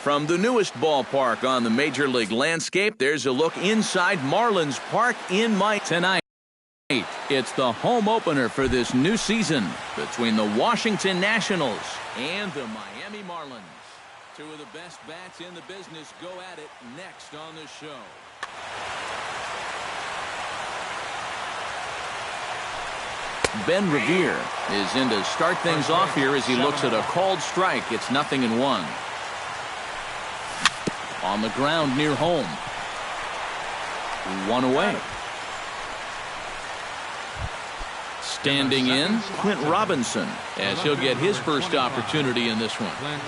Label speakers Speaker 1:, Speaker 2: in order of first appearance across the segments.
Speaker 1: From the newest ballpark on the Major League landscape, there's a look inside Marlins Park in Miami tonight. It's the home opener for this new season between the Washington Nationals and the Miami Marlins. Two of the best bats in the business go at it next on the show. Ben Revere is in to start things off here as he looks at a called strike. It's 0-1. On the ground near home. One away. Standing in, Clint Robinson, as he'll get his first opportunity in this one.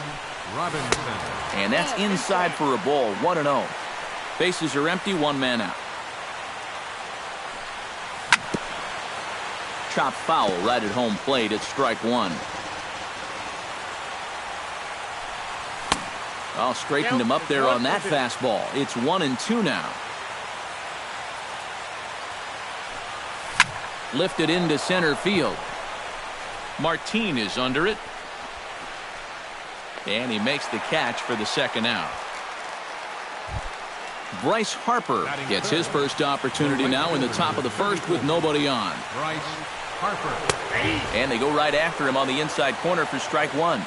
Speaker 1: And that's inside for a ball, 1-0. Bases are empty, one man out. Chop foul right at home plate. It's strike one. Oh, straightened him up there on that fastball. It's 1-2 now. Lifted into center field. Martin is under it. And he makes the catch for the second out. Bryce Harper gets his first opportunity now in the top of the first with nobody on. Bryce Harper. And they go right after him on the inside corner for strike one.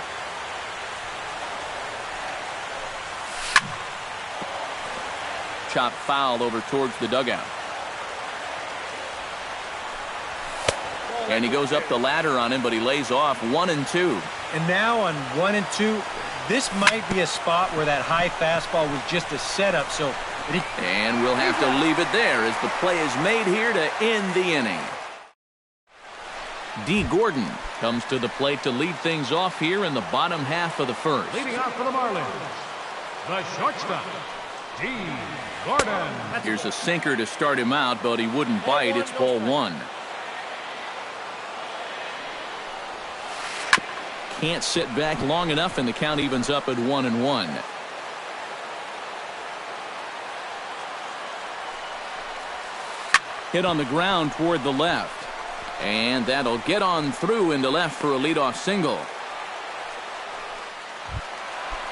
Speaker 1: Chop foul over towards the dugout. And he goes up the ladder on him, but he lays off 1-2.
Speaker 2: And now on 1-2, this might be a spot where that high fastball was just a setup.
Speaker 1: And we'll have to leave it there as the play is made here to end the inning. D. Gordon comes to the plate to lead things off here in the bottom half of the first.
Speaker 3: Leading off for the Marlins, the shortstop, D. Gordon.
Speaker 1: Here's a sinker to start him out, but he wouldn't bite. It's ball one. Can't sit back long enough, and the count evens up at 1-1. Hit on the ground toward the left. And that'll get on through into left for a leadoff single.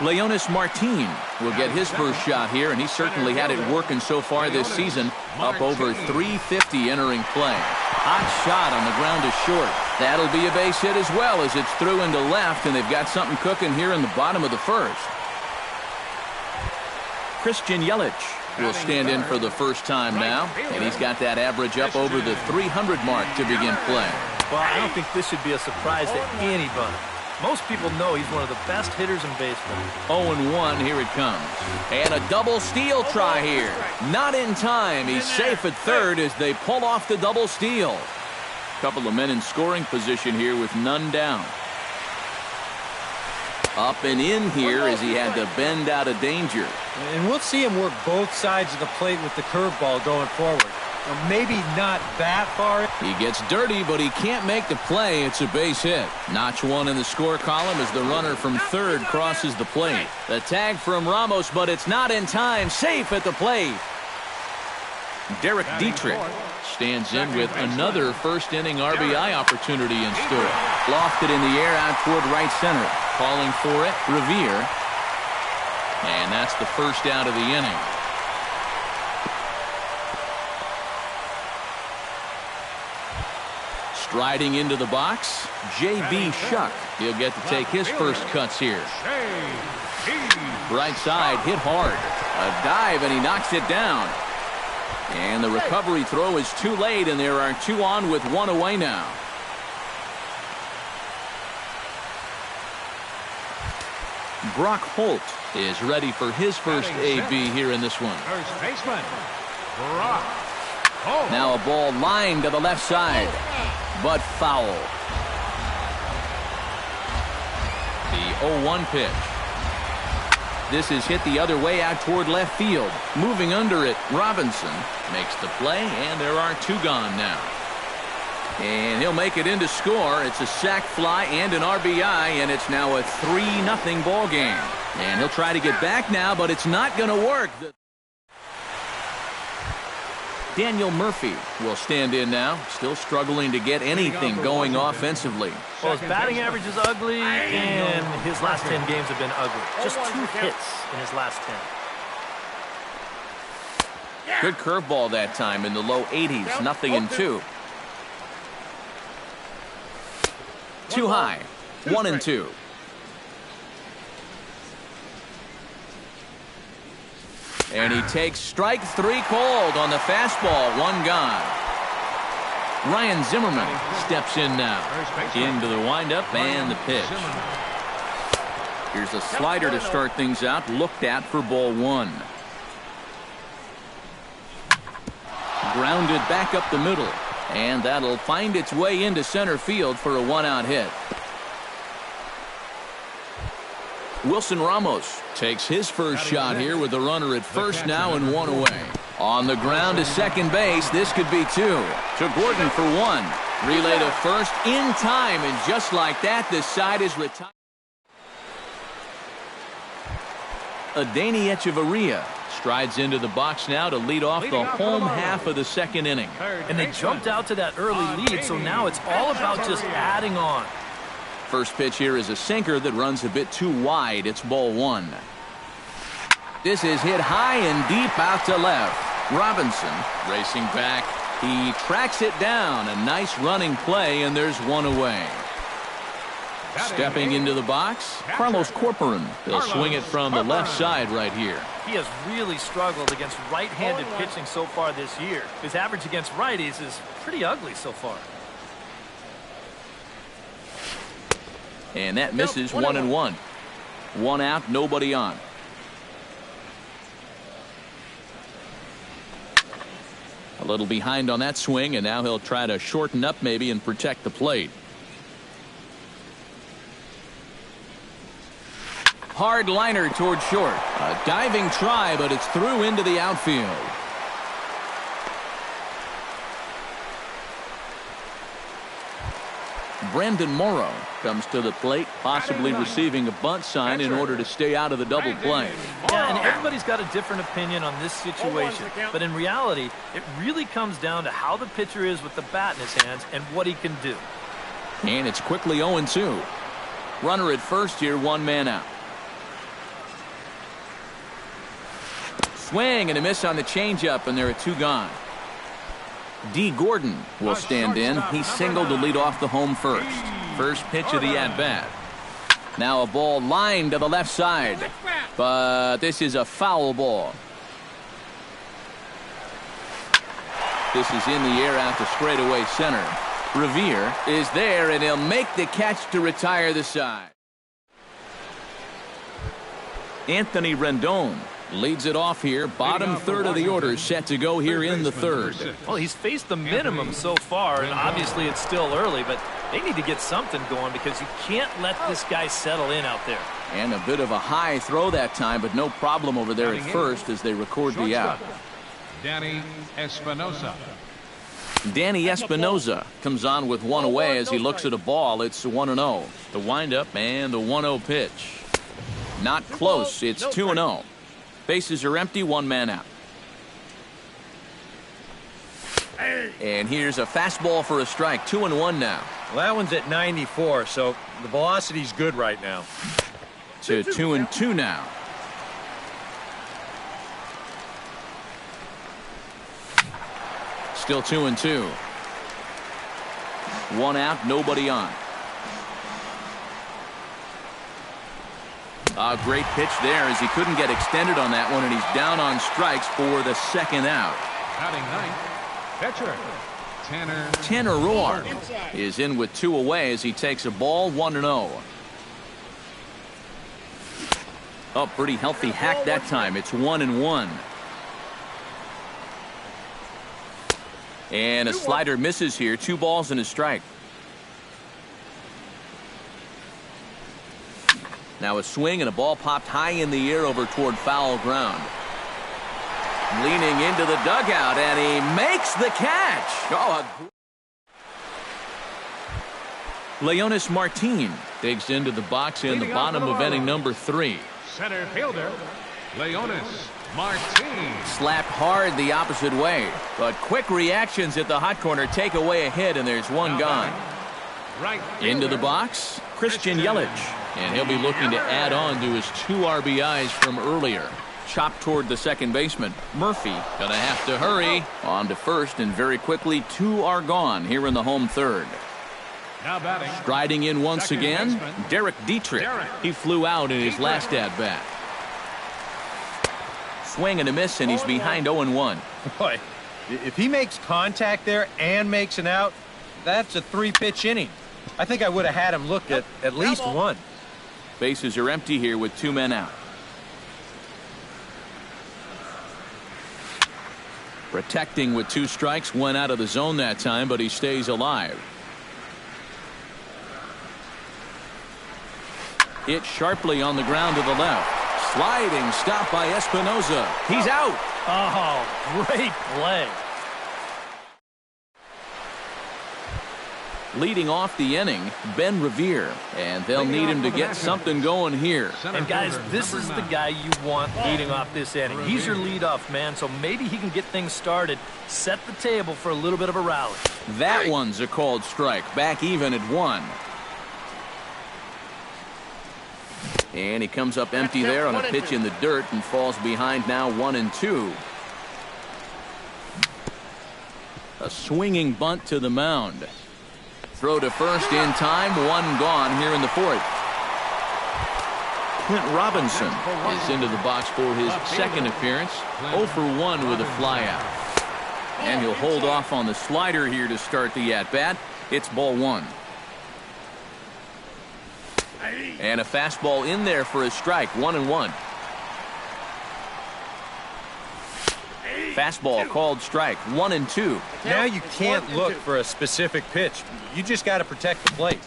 Speaker 1: Leonis Martin will get his first shot here, and he certainly had it working so far this season. Up over 350 entering play. Hot shot on the ground to short. That'll be a base hit as well as it's through into left, and they've got something cooking here in the bottom of the first. Christian Yelich will stand in for the first time now, and he's got that average up over the 300 mark to begin play.
Speaker 4: Well, I don't think this should be a surprise to anybody. Most people know he's one of the best hitters in baseball.
Speaker 1: 0-1, here it comes. And a double steal try here. Not in time. He's safe at third as they pull off the double steal. Couple of men in scoring position here with none down. Up and in here as he had to bend out of danger.
Speaker 2: And we'll see him work both sides of the plate with the curveball going forward. Or maybe not that far.
Speaker 1: He gets dirty, but he can't make the play. It's a base hit. Notch one in the score column as the runner from third crosses the plate. The tag from Ramos, but it's not in time. Safe at the plate. Derek Dietrich stands in with another first-inning RBI opportunity in store. Lofted in the air out toward right center. Calling for it, Revere. And that's the first out of the inning. Striding into the box, J.B. Shuck. He'll get to take his first cuts here. Right side, hit hard. A dive, and he knocks it down. And the recovery throw is too late, and there are two on with one away now. Brock Holt is ready for his first AB here in this one.
Speaker 3: First baseman, Brock Holt.
Speaker 1: Now a ball lined to the left side, but foul. The 0-1 pitch. This is hit the other way out toward left field. Moving under it, Robinson makes the play, and there are two gone now. And he'll make it in to score. It's a sac fly and an RBI, and it's now a 3-0 ball game. And he'll try to get back now, but it's not going to work. Daniel Murphy will stand in now, still struggling to get anything going offensively.
Speaker 4: Well, his batting average is ugly, and his last 10 games have been ugly. Just 2 hits in his last 10.
Speaker 1: Good curveball that time in the low 80s, 0-2. Too high, 1-2. And he takes strike 3 cold on the fastball, 1 gone. Ryan Zimmerman steps in now. Into the windup and the pitch. Here's a slider to start things out, looked at for ball 1. Grounded back up the middle, and that'll find its way into center field for a 1-out hit. Wilson Ramos takes his first shot here with the runner at first now and 1 away. On the ground to second base, this could be 2. To Gordon for 1. Relay to first in time, and just like that, the side is retired. Adeiny Echeverria strides into the box now to lead off the home half of the second inning.
Speaker 4: And they jumped out to that early lead, so now it's all about just adding on.
Speaker 1: First pitch here is a sinker that runs a bit too wide. It's ball 1. This is hit high and deep out to left. Robinson racing back. He tracks it down. A nice running play, and there's 1 away. Stepping into the box, Carlos Corporan. He'll swing it from the left side right here.
Speaker 4: He has really struggled against right-handed pitching so far this year. His average against righties is pretty ugly so far.
Speaker 1: And that misses 1-1. 1 out, nobody on. A little behind on that swing, and now he'll try to shorten up maybe and protect the plate. Hard liner toward short. A diving try, but it's through into the outfield. Brandon Morrow comes to the plate, possibly receiving a bunt sign in order to stay out of the double play.
Speaker 4: Yeah, and everybody's got a different opinion on this situation. But in reality, it really comes down to how the pitcher is with the bat in his hands and what he can do.
Speaker 1: And it's quickly 0-2. Runner at first here, 1 man out. Swing and a miss on the changeup, and there are 2 gone. D. Gordon will stand in. He singled to lead off the home first. First pitch of the at-bat. Now a ball lined to the left side. But this is a foul ball. This is in the air out to straightaway center. Revere is there, and he'll make the catch to retire the side. Anthony Rendon leads it off here. Bottom third of the order set to go here in the third.
Speaker 4: Well, he's faced the minimum so far, and obviously it's still early, but they need to get something going because you can't let this guy settle in out there. And
Speaker 1: a bit of a high throw that time, but no problem over there at first as they record the out.
Speaker 3: Danny Espinosa.
Speaker 1: Danny Espinosa comes on with 1 away as he looks at a ball. It's 1-0. The windup and the 1-0 pitch. Not close. It's 2-0. Bases are empty, 1 man out. And here's a fastball for a strike. 2-1 now.
Speaker 2: Well, that one's at 94, so the velocity's good right now.
Speaker 1: To 2-2 now. Still 2-2. 1 out, nobody on. A great pitch there as he couldn't get extended on that one, and he's down on strikes for the 2nd out.
Speaker 3: Batting ninth, catcher
Speaker 1: Tanner Roar is in with 2 away as he takes a ball. 1-0. Oh, pretty healthy hack that time. It's 1-1. And a slider misses here. 2 balls and a strike. Now a swing and a ball popped high in the air over toward foul ground. Leaning into the dugout, and he makes the catch. Oh, Leonis Martin digs into the box in the bottom of inning number 3.
Speaker 3: center fielder Leonis Martin.
Speaker 1: Slapped hard the opposite way. But quick reactions at the hot corner take away a hit, and there's one gone.
Speaker 3: Right.
Speaker 1: Into the box, Christian Yelich. And he'll be looking to add on to his 2 RBIs from earlier. Chopped toward the second baseman. Murphy gonna have to hurry. On to first, and very quickly 2 are gone here in the home third.
Speaker 3: Now batting.
Speaker 1: Striding in once
Speaker 3: Second
Speaker 1: again,
Speaker 3: baseman.
Speaker 1: Derek Dietrich. He flew out in his last at-bat. Swing and a miss, and he's behind 0-1.
Speaker 2: Boy, if he makes contact there and makes an out, that's a 3-pitch inning. I think I would have had him look at least one.
Speaker 1: Bases are empty here with 2 men out. Protecting with 2 strikes, went out of the zone that time, but he stays alive. Hit sharply on the ground to the left. Sliding stop by Espinoza. He's out.
Speaker 4: Oh, great play.
Speaker 1: Leading off the inning, Ben Revere. And they'll need him to get something going here.
Speaker 4: And guys, this is the guy you want leading off this inning. He's your leadoff man, so maybe he can get things started, set the table for a little bit of a rally.
Speaker 1: That one's a called strike. Back even at 1. And he comes up empty there on a pitch in the dirt and falls behind now 1-2. A swinging bunt to the mound. Throw to first in time. 1 gone here in the 4th. Clint Robinson is into the box for his second appearance. 0 for 1 with a flyout. And he'll hold off on the slider here to start the at-bat. It's ball 1. And a fastball in there for a strike. 1-1. Fastball called strike. 1-2.
Speaker 2: Now you can't look for a specific pitch. You just got to protect the plate.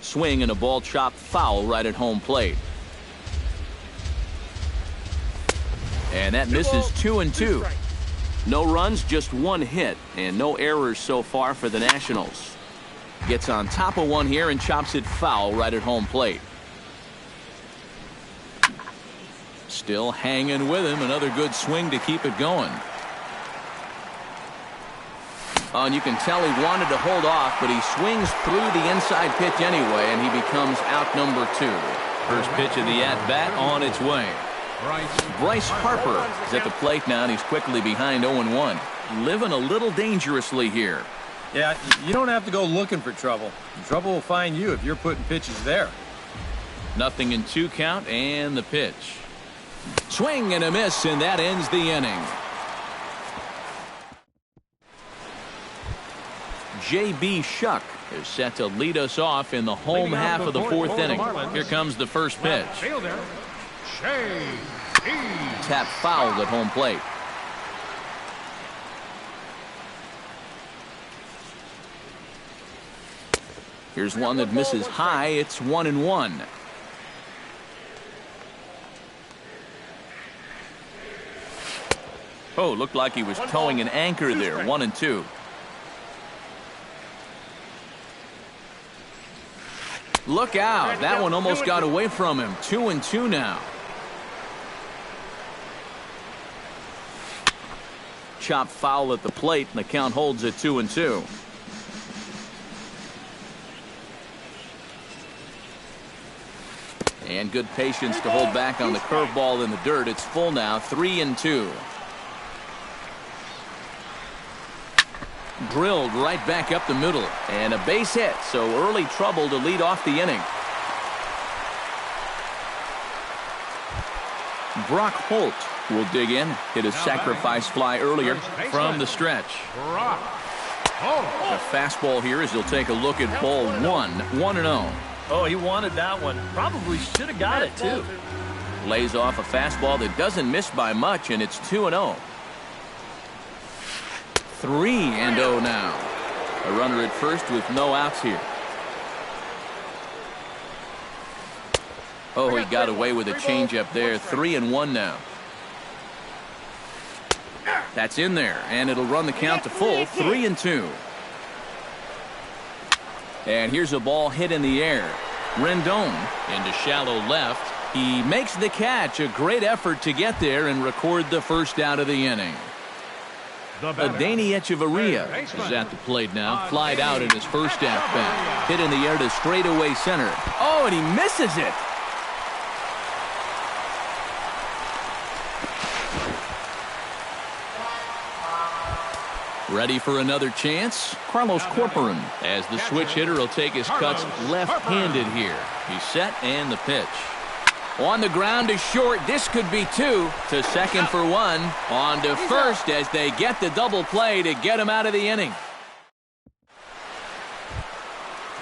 Speaker 1: Swing and a ball chopped foul right at home plate. And that misses 2-2. No runs, just 1 hit, and no errors so far for the Nationals. Gets on top of one here and chops it foul right at home plate. Still hanging with him. Another good swing to keep it going. Oh, and you can tell he wanted to hold off, but he swings through the inside pitch anyway, and he becomes out number 2. First pitch of the at-bat on its way. Bryce Harper is at the plate now, and he's quickly behind 0-1. Living a little dangerously here.
Speaker 2: Yeah, you don't have to go looking for trouble. Trouble will find you if you're putting pitches there.
Speaker 1: 0-2 count, and the pitch. Swing and a miss, and that ends the inning. J.B. Shuck is set to lead us off in the home half of the 4th inning. Here comes the first pitch. Tap fouled at home plate. Here's one that misses high. It's 1-1. Oh, looked like he was towing an anchor there. 1-2. Look out. That one almost got away from him. 2-2 now. Chop foul at the plate, and the count holds at 2-2. And good patience to hold back on the curveball in the dirt. It's full now, 3-2. Drilled right back up the middle. And a base hit, so early trouble to lead off the inning. Brock Holt will dig in. Hit a sacrifice fly earlier from the stretch. A fastball here as he'll take a look at ball 1. 1-0.
Speaker 4: Oh, he wanted that one. Probably should have got it, too.
Speaker 1: Lays off a fastball that doesn't miss by much, and it's 2-0. 3-0 now. A runner at first with no outs here. Oh, he got away with a changeup there. 3-1 now. That's in there, and it'll run the count to full. 3-2. And here's a ball hit in the air. Rendon into shallow left. He makes the catch. A great effort to get there and record the first out of the inning. Danny Echeverria is at the plate now. Flied out in his first at-bat. Hit in the air to straightaway center. Oh, and he misses it. Ready for another chance? Carlos Corcoran, as the switch hitter, will take his cuts left-handed here. He's set and the pitch. On the ground to short. This could be two. To second for one. On to first as they get the double play to get him out of the inning.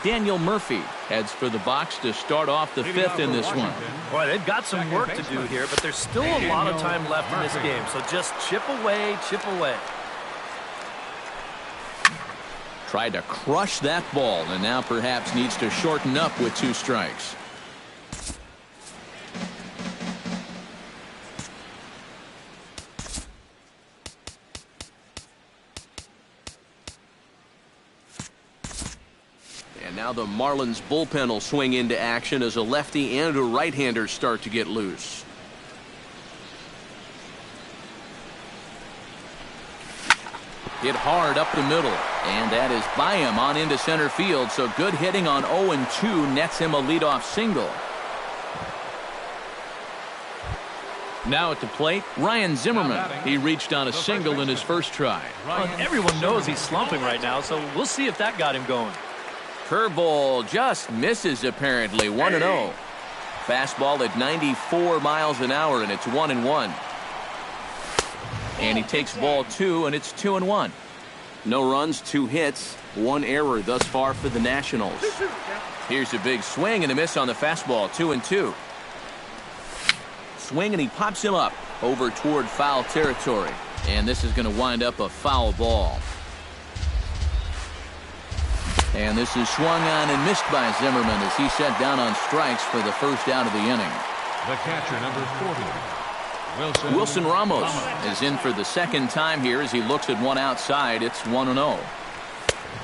Speaker 1: Daniel Murphy heads for the box to start off the fifth in this one.
Speaker 4: Boy, they've got some work to do here, but there's still a lot of time left in this game. So just chip away, chip away.
Speaker 1: Tried to crush that ball and now perhaps needs to shorten up with 2 strikes. And now the Marlins bullpen will swing into action as a lefty and a right-hander start to get loose. Hit hard up the middle, and that is by him on into center field, so good hitting on 0-2 nets him a leadoff single. Now at the plate, Ryan Zimmerman. He reached on a single in his first try.
Speaker 4: Well, everyone knows he's slumping right now, so we'll see if that got him going.
Speaker 1: Curveball just misses apparently. 1-0. Fastball at 94 miles an hour, and it's 1-1. And he takes ball 2, and it's 2-1. No runs, 2 hits, 1 error thus far for the Nationals. Here's a big swing and a miss on the fastball. 2-2. Swing, and he pops him up over toward foul territory. And this is going to wind up a foul ball. And this is swung on and missed by Zimmerman as he set down on strikes for the first out of the inning.
Speaker 3: The catcher, number 40.
Speaker 1: Wilson Ramos is in for the second time here as he looks at one outside. It's 1-0.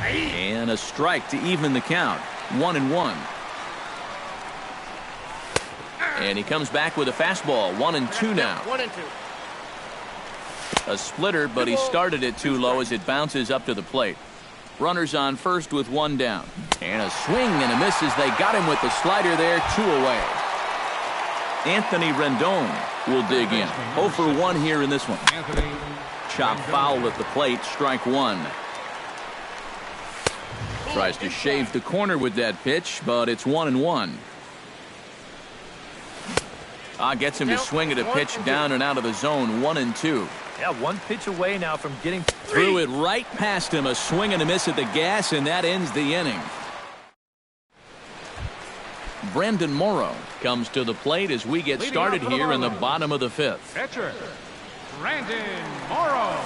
Speaker 1: And a strike to even the count. 1-1. And he comes back with a fastball. 1-2 now.
Speaker 5: 1-2.
Speaker 1: A splitter, but he started it too low as it bounces up to the plate. Runners on first with 1 down. And a swing and a miss as they got him with the slider there. 2 away. Anthony Rendon will dig in. 0 for 1 here in this one. Chop foul at the plate. Strike 1. Tries to shave the corner with that pitch, but it's 1-1. Gets him to swing at a pitch down and out of the zone. 1-2.
Speaker 4: Yeah, 1 pitch away now from getting
Speaker 1: threw it right past him. A swing and a miss at the gas, and that ends the inning. Brandon Morrow comes to the plate as we get started here in the bottom of the 5th.
Speaker 3: Pitcher, Brandon Morrow.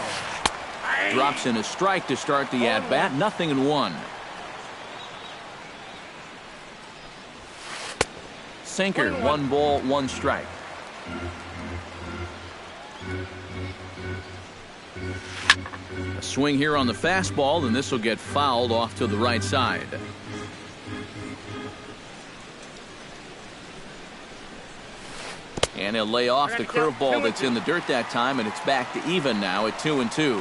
Speaker 1: Drops in a strike to start the at-bat. 0-1. Sinker, 1 ball, 1 strike. A swing here on the fastball, and this will get fouled off to the right side. And he'll lay off the curveball that's in the dirt that time, and it's back to even now at 2-2.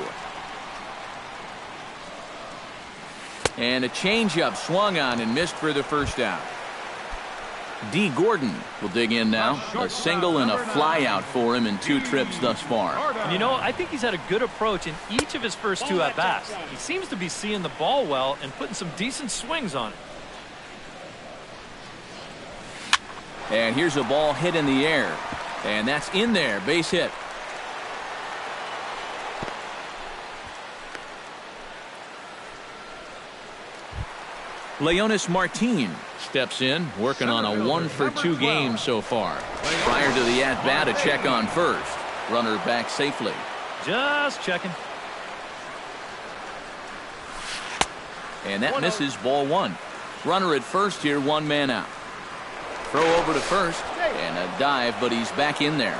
Speaker 1: And a changeup swung on and missed for the first out. D. Gordon will dig in now. A single and a fly out for him in 2 trips thus far.
Speaker 4: And you know, I think he's had a good approach in each of his first 2 at-bats. He seems to be seeing the ball well and putting some decent swings on it.
Speaker 1: And here's a ball hit in the air. And that's in there. Base hit. Leonis Martin steps in, working on a 1 for 2 game so far. Prior to the at-bat, a check on first. Runner back safely.
Speaker 4: Just checking.
Speaker 1: And that misses, ball 1. Runner at first here, 1 man out. Throw over to first, and a dive, but he's back in there.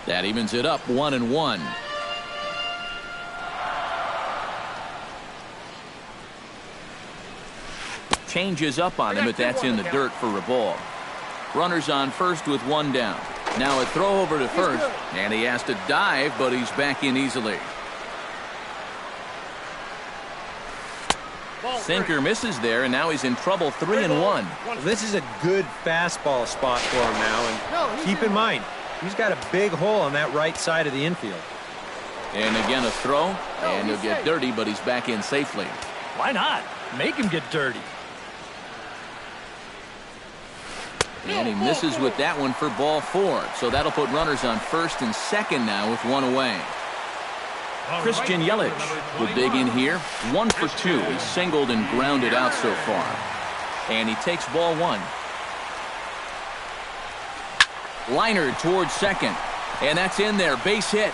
Speaker 1: That evens it up, 1-1. changes up on him, but that's in the dirt for a ball. Runners on first with one down. Now a throw over to first, and he has to dive, but he's back in easily. Sinker misses there, and now he's in trouble, 3-1.
Speaker 2: This is a good fastball spot for him now, and keep in mind, he's got a big hole on that right side of the infield.
Speaker 1: And again a throw, and he'll get dirty, but he's back in safely.
Speaker 4: Why not? Make him get dirty.
Speaker 1: And he misses with that one for ball 4. So that'll put runners on first and second now with one away. Christian Yelich will dig in here. 1 for 2. He's singled and grounded out so far. And he takes ball 1. Liner towards second. And that's in there. Base hit.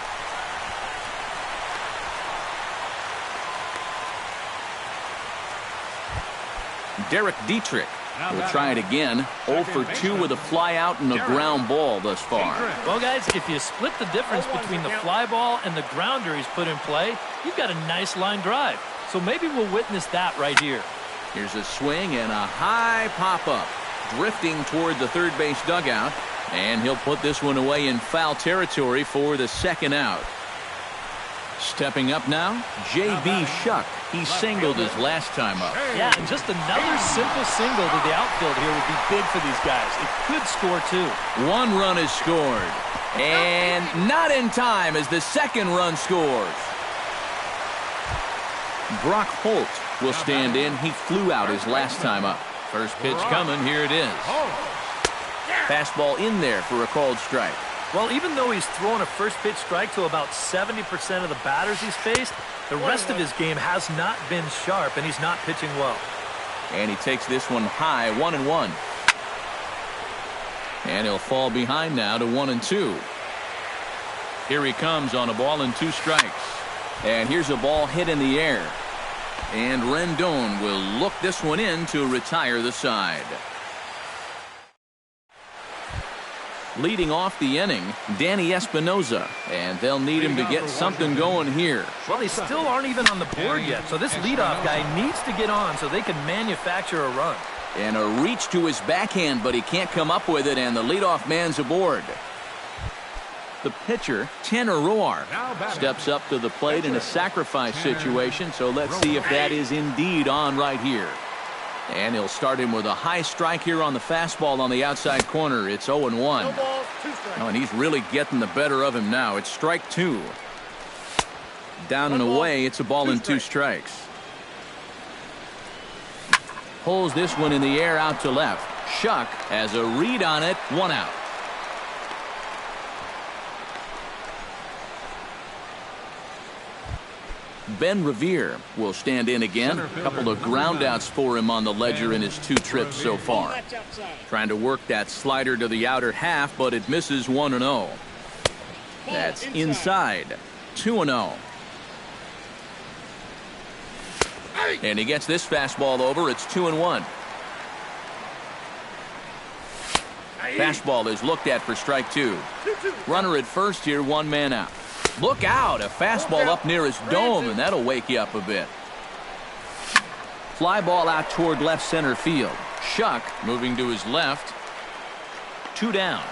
Speaker 1: Derek Dietrich will try it again. 0 for 2 with a fly out and a ground ball thus far.
Speaker 4: Well, guys, if you split the difference between the fly ball and the grounder he's put in play, you've got a nice line drive. So maybe we'll witness that right here.
Speaker 1: Here's a swing and a high pop-up. Drifting toward the third base dugout. And he'll put this one away in foul territory for the second out. Stepping up now, J.B. Shuck. He singled his last time up.
Speaker 4: Yeah, and just another simple single to the outfield here would be big for these guys. It could score 2.
Speaker 1: 1 run is scored. And not in time as the second run scores. Brock Holt will stand in. He flew out his last time up. First pitch coming. Here it is. Fastball in there for a called strike.
Speaker 4: Well, even though he's thrown a first pitch strike to about 70% of the batters he's faced, the rest of his game has not been sharp, and he's not pitching well.
Speaker 1: And he takes this one high, 1-1. And he'll fall behind now to 1-2. Here he comes on a ball and 2 strikes. And here's a ball hit in the air. And Rendon will look this one in to retire the side. Leading off the inning, Danny Espinoza, and they'll need him to get something going here.
Speaker 4: Well, they still aren't even on the board yet, so this leadoff guy needs to get on so they can manufacture a run.
Speaker 1: And a reach to his backhand, but he can't come up with it, and the leadoff man's aboard. The pitcher, Tanner Roar, steps up to the plate in a sacrifice situation, so let's see if that is indeed on right here. And he'll start him with a high strike here on the fastball on the outside corner. It's 0-1. Oh, and he's really getting the better of him now. It's strike 2. Down and away, it's a ball and 2 strikes. Pulls this one in the air out to left. Shuck has a read on it. 1 out. Ben Revere will stand in again. A couple of groundouts for him on the ledger in his 2 trips so far. Trying to work that slider to the outer half, but it misses 1-0. That's inside. 2-0. And he gets this fastball over. It's 2-1. Fastball is looked at for strike 2. Runner at first here, 1 man out. Look out, a fastball up near his dome, and that'll wake you up a bit. Fly ball out toward left center field. Shuck moving to his left. 2 down.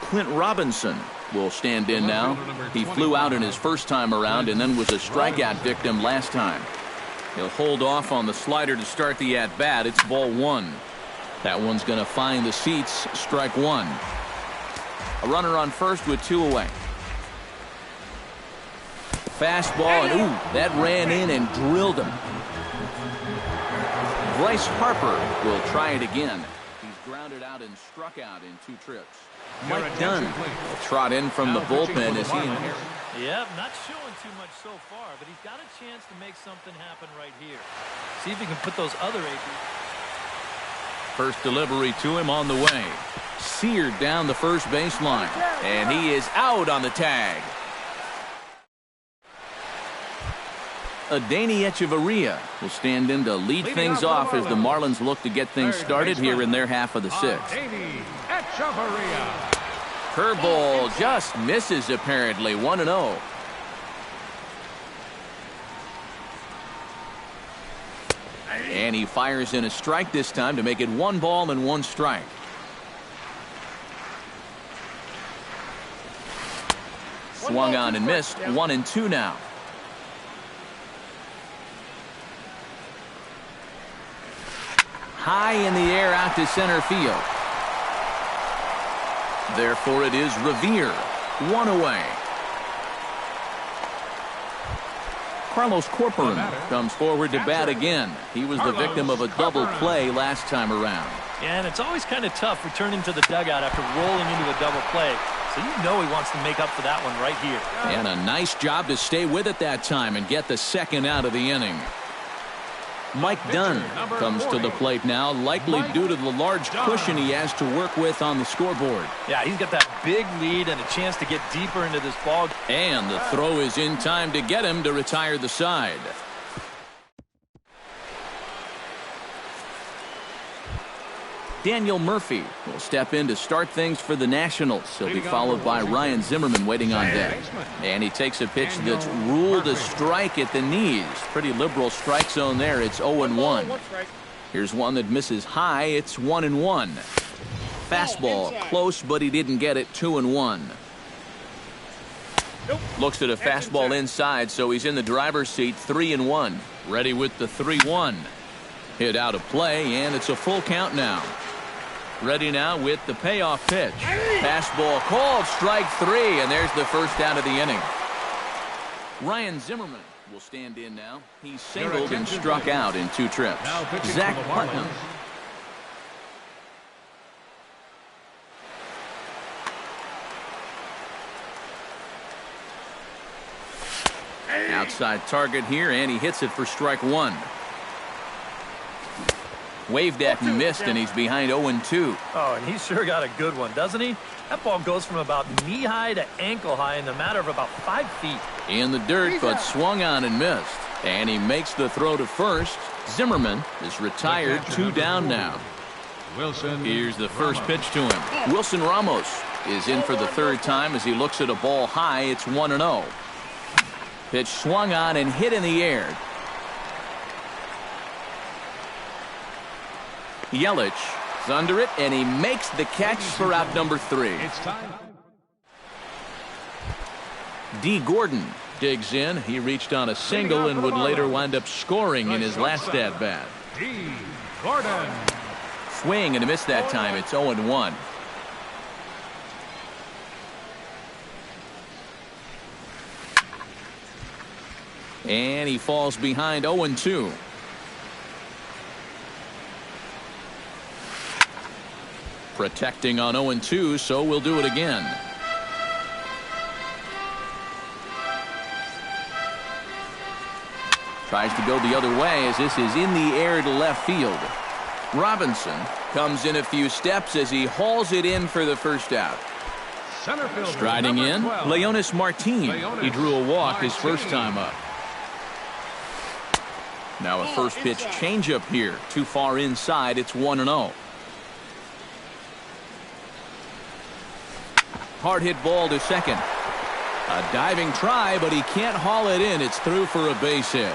Speaker 1: Clint Robinson will stand in now. He flew out in his first time around and then was a strikeout victim last time. He'll hold off on the slider to start the at-bat. It's ball 1. That one's going to find the seats. Strike 1. A runner on first with 2 away. Fastball, and ooh, that ran in and drilled him. Bryce Harper will try it again. He's grounded out and struck out in 2 trips. Mike Dunn will trot in from the bullpen as he inherits.
Speaker 4: Yeah, not showing too much so far, but he's got a chance to make something happen right here. See if he can put those other acres.
Speaker 1: First delivery to him on the way. Seared down the first baseline. And he is out on the tag. Adeiny Echeverria will stand in to lead things off as the Marlins look to get things started here in their half of the 6th. Curveball just misses apparently. 1-0. And he fires in a strike this time to make it 1 ball and 1 strike. Swung on and missed. 1-2 now. High in the air out to center field. Therefore, it is Revere. 1 away. Carlos Corcoran comes forward to bat again. He was the victim of a double play last time around.
Speaker 4: Yeah, and it's always kind of tough returning to the dugout after rolling into a double play. So you know he wants to make up for that one right here.
Speaker 1: And a nice job to stay with it that time and get the second out of the inning. Mike Dunn comes to the plate now, likely due to the large cushion he has to work with on the scoreboard.
Speaker 4: Yeah, he's got that big lead and a chance to get deeper into this ball.
Speaker 1: And the throw is in time to get him to retire the side. Daniel Murphy will step in to start things for the Nationals. He'll be followed by Ryan Zimmerman waiting on deck. And he takes a pitch that's ruled a strike at the knees. Pretty liberal strike zone there. It's 0-1. Here's one that misses high. It's 1-1. Fastball close, but he didn't get it. 2-1. Looks at a fastball inside, so he's in the driver's seat. 3-1. Ready with the 3-1. Hit out of play, and it's a full count now. Ready now with the payoff pitch. Fastball called, strike 3, and there's the first out of the inning. Ryan Zimmerman will stand in now. He singled and struck out in 2 trips. Zach Putnam. Outside target here, and he hits it for strike 1. Waved at and missed, and he's behind 0-2.
Speaker 4: Oh, and he sure got a good one, doesn't he? That ball goes from about knee-high to ankle-high in the matter of about 5 feet.
Speaker 1: In the dirt, but swung on and missed. And he makes the throw to first. Zimmerman is retired, 2 down now. Here's the first pitch to him. Wilson Ramos is in for the 3rd time as he looks at a ball high. It's 1-0. Pitch swung on and hit in the air. Yelich is under it, and he makes the catch for out number 3. D. Gordon digs in. He reached on a single and would later wind up scoring in his last at-bat.
Speaker 3: D. Gordon.
Speaker 1: Swing and a miss that time. It's 0-1. And he falls behind 0-2. Protecting on 0-2, so we'll do it again. Tries to go the other way as this is in the air to left field. Robinson comes in a few steps as he hauls it in for the first out. Striding in, Leonis Martin. He drew a walk his first time up. Now a first pitch changeup here. Too far inside. It's 1-0. Hard hit ball to second. A diving try, but he can't haul it in. It's through for a base hit.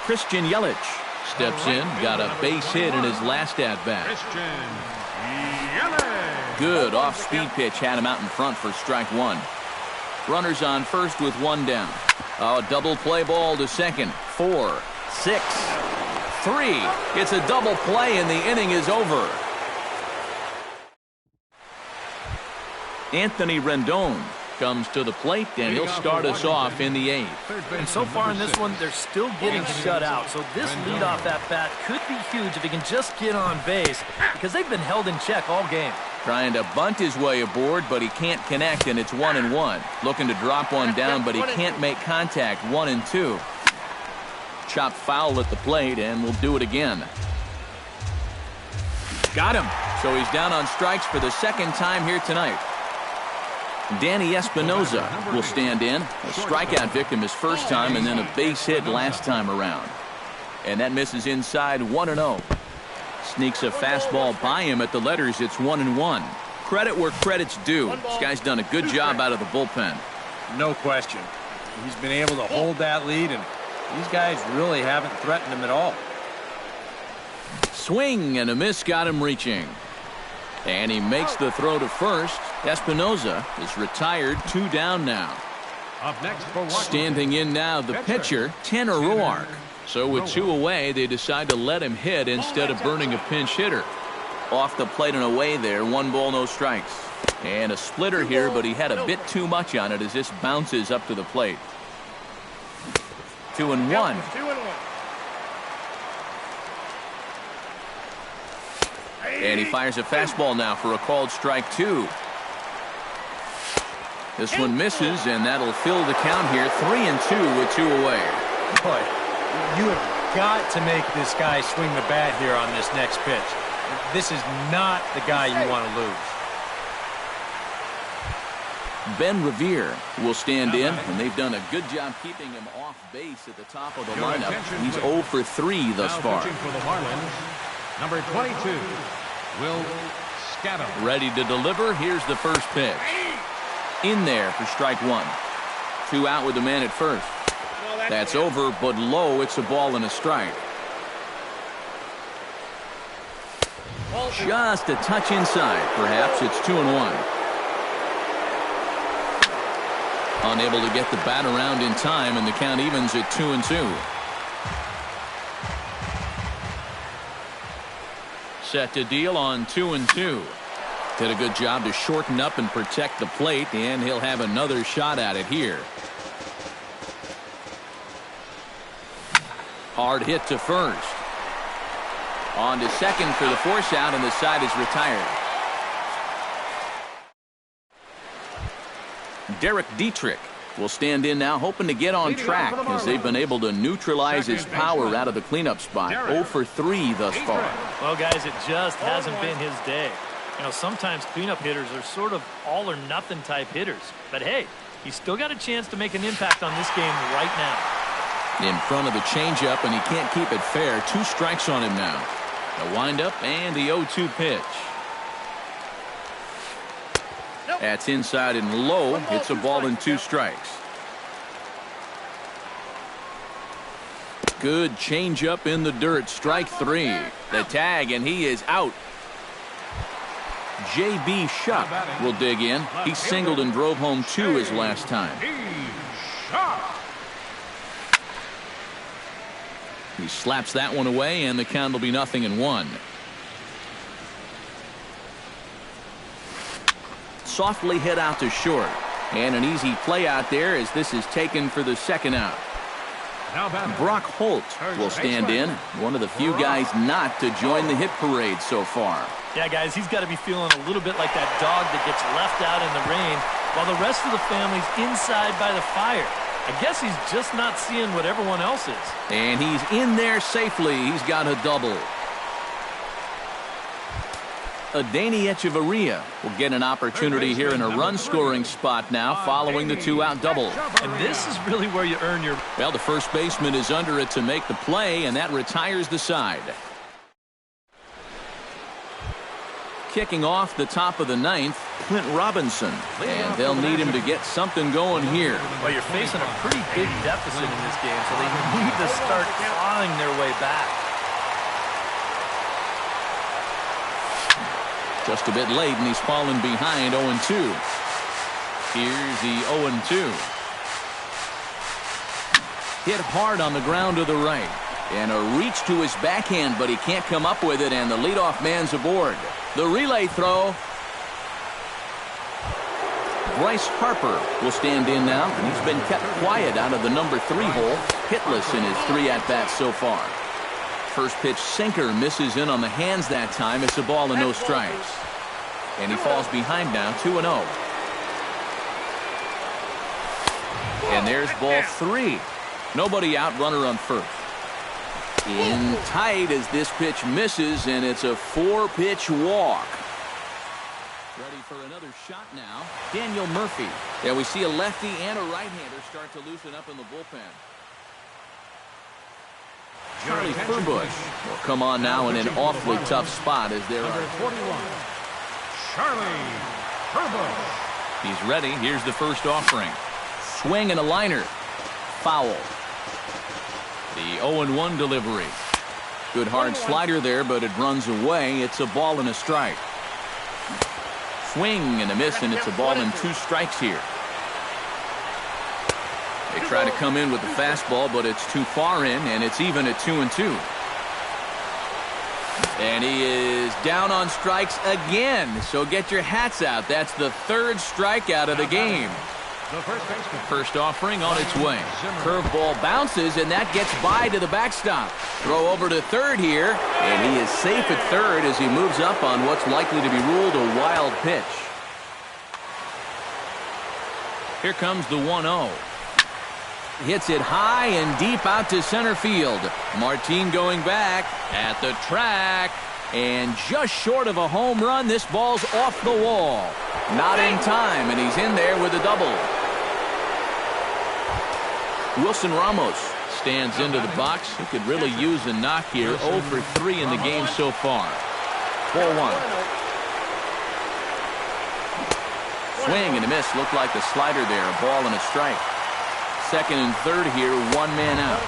Speaker 1: Christian Yelich steps in. Got a base hit in his last at-bat. Good off-speed pitch had him out in front for strike 1. Runners on first with 1 down. A double play ball to second. 4, 6, 3. It's a double play, and the inning is over. Anthony Rendon comes to the plate, and he'll start us off in the 8th.
Speaker 4: And so far in this one, they're still getting shut out. So this leadoff at bat could be huge if he can just get on base, because they've been held in check all game.
Speaker 1: Trying to bunt his way aboard, but he can't connect, and it's 1-1. Looking to drop one down, but he can't make contact. 1-2. Chopped foul at the plate, and we'll do it again. Got him. So he's down on strikes for the 2nd time here tonight. Danny Espinoza will stand in. A strikeout victim his first time, and then a base hit last time around. And that misses inside. 1-0. Sneaks a fastball by him at the letters. It's 1-1. Credit where credit's due. This guy's done a good job out of the bullpen.
Speaker 2: No question. He's been able to hold that lead and These guys really haven't threatened him at all.
Speaker 1: Swing and a miss got him reaching. And he makes the throw to first. Espinoza is retired, 2 down now.
Speaker 3: Up next for Washington.
Speaker 1: Standing in now, the pitcher, Tanner Roark. So with 2 away, they decide to let him hit instead of burning a pinch hitter. Off the plate and away there, 1 ball, no strikes. And a splitter here, but he had a bit too much on it as this bounces up to the plate. 2-1. And he fires a fastball now for a called strike 2. This one misses, and that'll fill the count here. 3-2 with 2 away.
Speaker 2: Boy, you have got to make this guy swing the bat here on this next pitch. This is not the guy you want to lose.
Speaker 1: Ben Revere will stand in, and they've done a good job keeping him off base at the top of the lineup. He's 0 for 3 thus far.
Speaker 3: For the Marlins, number 22, Will Scatto.
Speaker 1: Ready to deliver. Here's the first pitch. In there for strike 1. 2 out with the man at first. That's over, but low. It's a ball and a strike. Just a touch inside. Perhaps it's 2-1. Unable to get the bat around in time, and the count evens at 2-2. Set to deal on 2-2. Did a good job to shorten up and protect the plate, and he'll have another shot at it here. Hard hit to first. On to second for the force out, and the side is retired. Derek Dietrich will stand in now, hoping to get on track as they've been able to neutralize his power out of the cleanup spot. 0 for 3 thus far.
Speaker 4: Well, guys, it just hasn't been his day. You know, sometimes cleanup hitters are sort of all or nothing type hitters. But hey, he's still got a chance to make an impact on this game right now.
Speaker 1: In front of the changeup, and he can't keep it fair. 2 strikes on him now. The windup and the 0-2 pitch. That's inside and low. It's a ball and 2 strikes. Good changeup in the dirt. Strike 3. The tag, and he is out. J.B. Shuck will dig in. He singled and drove home 2 his last time. He slaps that one away, and the count will be 0-1. Softly hit out to short. And an easy play out there as this is taken for the second out. Brock Holt will stand in. One of the few guys not to join the hit parade so far.
Speaker 4: Yeah, guys, he's got to be feeling a little bit like that dog that gets left out in the rain while the rest of the family's inside by the fire. I guess he's just not seeing what everyone else is.
Speaker 1: And he's in there safely. He's got a double. Adeiny Echeverria will get an opportunity here in a run-scoring spot now following the 2-out double.
Speaker 4: And this is really where you earn your...
Speaker 1: Well, the first baseman is under it to make the play, and that retires the side. Kicking off the top of the 9th, Clint Robinson. And they'll need him to get something going here.
Speaker 4: Well, you're facing a pretty big deficit in this game, so they need to start clawing their way back.
Speaker 1: Just a bit late, and he's fallen behind 0-2. Here's the 0-2. Hit hard on the ground to the right. And a reach to his backhand, but he can't come up with it, and the leadoff man's aboard. The relay throw. Bryce Harper will stand in now, and he's been kept quiet out of the number 3 hole. Hitless in his 3 at-bats so far. First pitch sinker misses in on the hands that time. It's a ball and no strikes. And he falls behind now, 2-0. And there's ball 3. Nobody out, runner on first. In tight as this pitch misses, and it's a 4-pitch walk. Ready for another shot now. Daniel Murphy. Yeah, we see a lefty and a right-hander start to loosen up in the bullpen. Charlie Furbush will come on now in an awfully tough spot as there are
Speaker 3: 41. Charlie Furbush.
Speaker 1: He's ready. Here's the first offering. Swing and a liner. Foul. The 0-1 delivery. Good hard slider there, but it runs away. It's a ball and a strike. Swing and a miss, and it's a ball and 2 strikes here. They try to come in with the fastball, but it's too far in, and it's even at 2-2. And he is down on strikes again, so get your hats out. That's the 3rd strikeout of the game. First offering on its way. Curveball bounces, and that gets by to the backstop. Throw over to third here, and he is safe at third as he moves up on what's likely to be ruled a wild pitch. Here comes the 1-0. Hits it high and deep out to center field. Martin going back at the track, and just short of a home run. This ball's off the wall. Not in time, and he's in there with a double. Wilson Ramos stands into the box. He could really use a knock here. 0 for 3 in the game so far. 4-1. Swing and a miss. Looked like the slider there. A ball and a strike. Second and third here. 1 man out.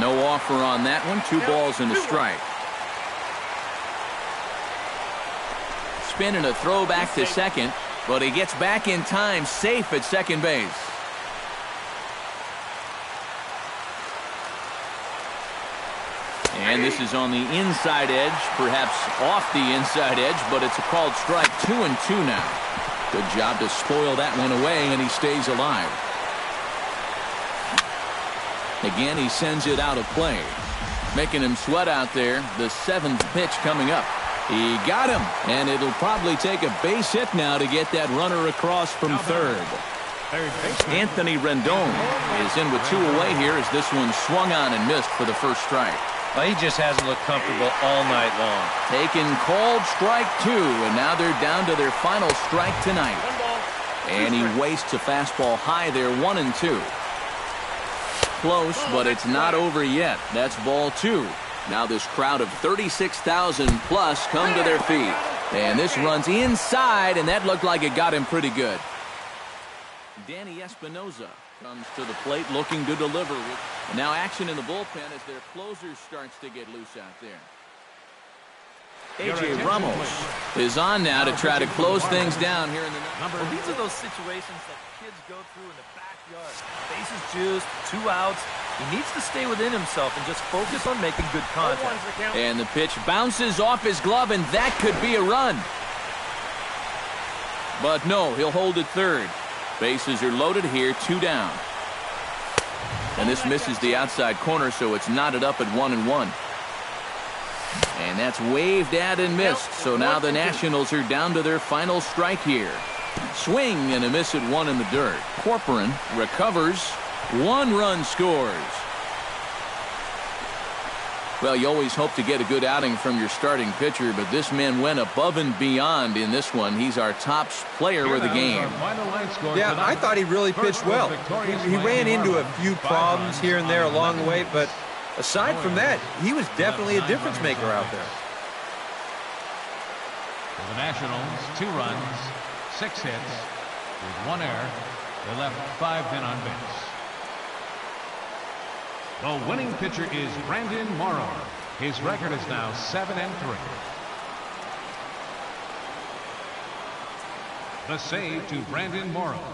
Speaker 1: No offer on that one. 2 balls and a strike. Spin and a throw back to second, but he gets back in time, safe at second base. And this is on the inside edge, perhaps off the inside edge, but it's a called strike. 2-2 now. Good job to spoil that one away, and he stays alive. Again, he sends it out of play, making him sweat out there. The 7th pitch coming up. He got him, and it'll probably take a base hit now to get that runner across from third. Anthony Rendon is in with 2 away here as this one swung on and missed for the first strike.
Speaker 2: Well, he just hasn't looked comfortable all night long.
Speaker 1: Taken called strike 2, and now they're down to their final strike tonight. And he wastes a fastball high there, 1-2. Close, but it's not over yet. That's ball 2. Now this crowd of 36,000 plus come to their feet. And this runs inside, and that looked like it got him pretty good. Danny Espinoza comes to the plate looking to deliver. And now action in the bullpen as their closer starts to get loose out there. A.J. Ramos is on now to try to close things down here in the ninth.
Speaker 4: Well, these are those situations that kids go through in the backyard. Bases juiced, 2 outs. He needs to stay within himself and just focus on making good contact.
Speaker 1: And the pitch bounces off his glove, and that could be a run. But no, he'll hold it third. Bases are loaded here, 2 down. And this misses the outside corner, so it's knotted up at 1-1. And that's waved at and missed. So now the Nationals are down to their final strike here. Swing and a miss at 1 in the dirt. Corcoran recovers. 1 run scores. Well, you always hope to get a good outing from your starting pitcher, but this man went above and beyond in this one. He's our top player of the game.
Speaker 2: Yeah, I thought he really pitched well. He ran into a few problems here and there along the way, but aside from that, he was definitely a difference maker out there.
Speaker 3: For the Nationals, 2 runs, 6 hits, with 1 error. They left 5 men on base. The winning pitcher is Brandon Morrow. His record is now 7-3. The save to Brandon Morrow.